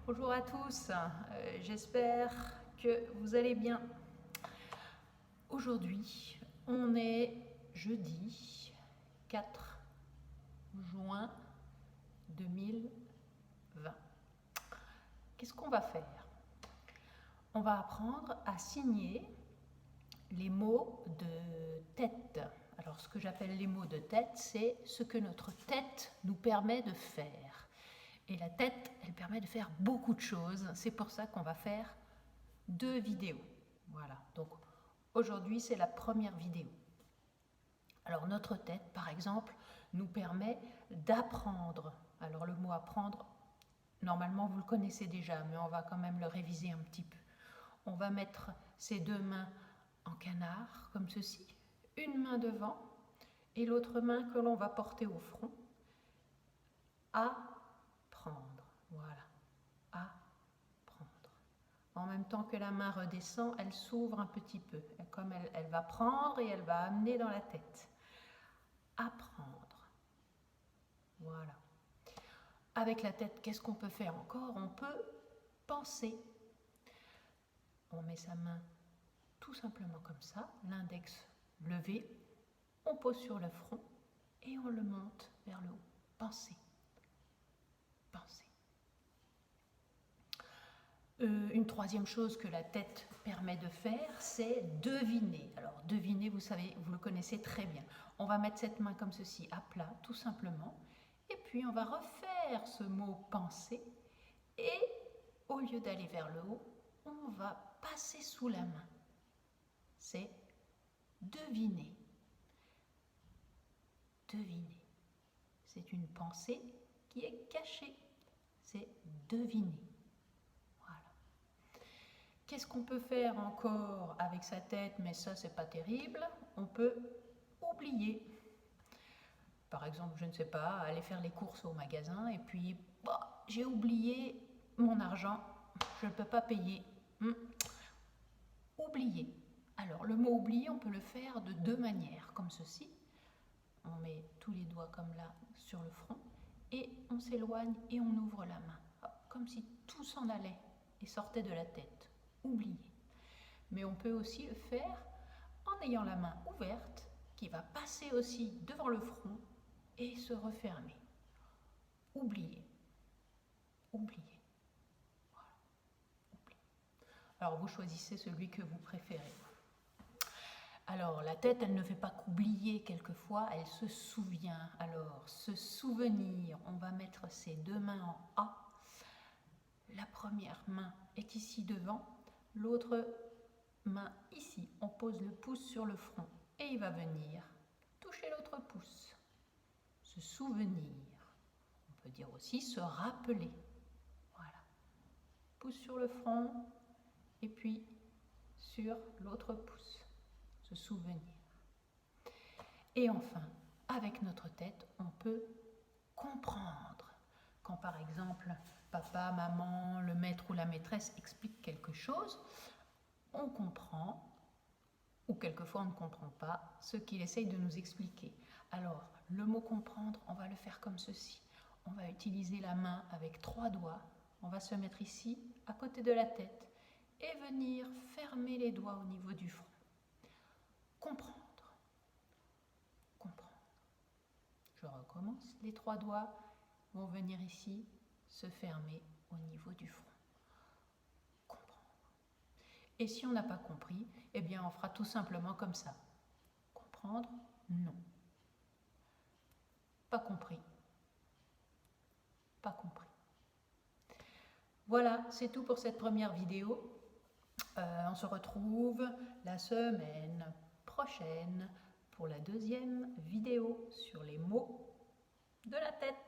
Bonjour à tous, j'espère que vous allez bien. Aujourd'hui, on est jeudi 4 juin 2020. Qu'est-ce qu'on va faire? On va apprendre à signer les mots de tête. Alors, ce que j'appelle les mots de tête, c'est ce que notre tête nous permet de faire. Et la tête, elle permet de faire beaucoup de choses. C'est pour ça qu'on va faire 2 vidéos. Voilà, donc aujourd'hui, c'est la première vidéo. Alors, notre tête, par exemple, nous permet d'apprendre. Alors, le mot apprendre, normalement, vous le connaissez déjà, mais on va quand même le réviser un petit peu. On va mettre ses 2 mains en canard, comme ceci. Une main devant et l'autre main que l'on va porter au front. Apprendre, voilà, apprendre. En même temps que la main redescend, elle s'ouvre un petit peu, comme elle va prendre et elle va amener dans la tête. Apprendre, voilà. Avec la tête, qu'est-ce qu'on peut faire encore? On peut penser. On met sa main tout simplement comme ça, l'index levé, on pose sur le front et on le monte vers le haut. Penser. Penser. Une troisième chose que la tête permet de faire, c'est deviner. Alors deviner, vous savez, vous le connaissez très bien. On va mettre cette main comme ceci, à plat, tout simplement. Et puis on va refaire ce mot penser. Et au lieu d'aller vers le haut, on va passer sous la main. C'est deviner. Deviner. C'est une pensée qui est cachée. C'est deviner. Voilà. Qu'est-ce qu'on peut faire encore avec sa tête? Mais ça, c'est pas terrible. On peut oublier. Par exemple, je ne sais pas, aller faire les courses au magasin et puis j'ai oublié mon argent, je ne peux pas payer. Oublier. Alors, le mot oublier, on peut le faire de 2 manières, comme ceci. On met tous les doigts comme là sur le front et on s'éloigne et on ouvre la main, comme si tout s'en allait et sortait de la tête. Oublier. Mais on peut aussi le faire en ayant la main ouverte qui va passer aussi devant le front et se refermer. Oublier. Oublier. Voilà. Oublier. Alors vous choisissez celui que vous préférez. Alors la tête, elle ne fait pas qu'oublier quelquefois, elle se souvient. Alors se souvenir, on va mettre ses 2 mains en A. La première main est ici devant, l'autre main ici. On pose le pouce sur le front et il va venir toucher l'autre pouce. Se souvenir. On peut dire aussi se rappeler. Voilà. Pouce sur le front et puis sur l'autre pouce. Se souvenir. Et enfin, avec notre tête, on peut comprendre. Quand par exemple, papa, maman, le maître ou la maîtresse expliquent quelque chose, on comprend, ou quelquefois on ne comprend pas, ce qu'il essaye de nous expliquer. Alors, le mot comprendre, on va le faire comme ceci. On va utiliser la main avec 3 doigts. On va se mettre ici, à côté de la tête, et venir fermer les doigts au niveau du front. Comprendre. Comprendre. Je recommence. Les 3 doigts vont venir ici, se fermer au niveau du front. Comprendre. Et si on n'a pas compris, eh bien on fera tout simplement comme ça. Comprendre? Non. Pas compris. Pas compris. Voilà, c'est tout pour cette première vidéo. On se retrouve la semaine prochaine pour la 2e vidéo sur les mots de la tête.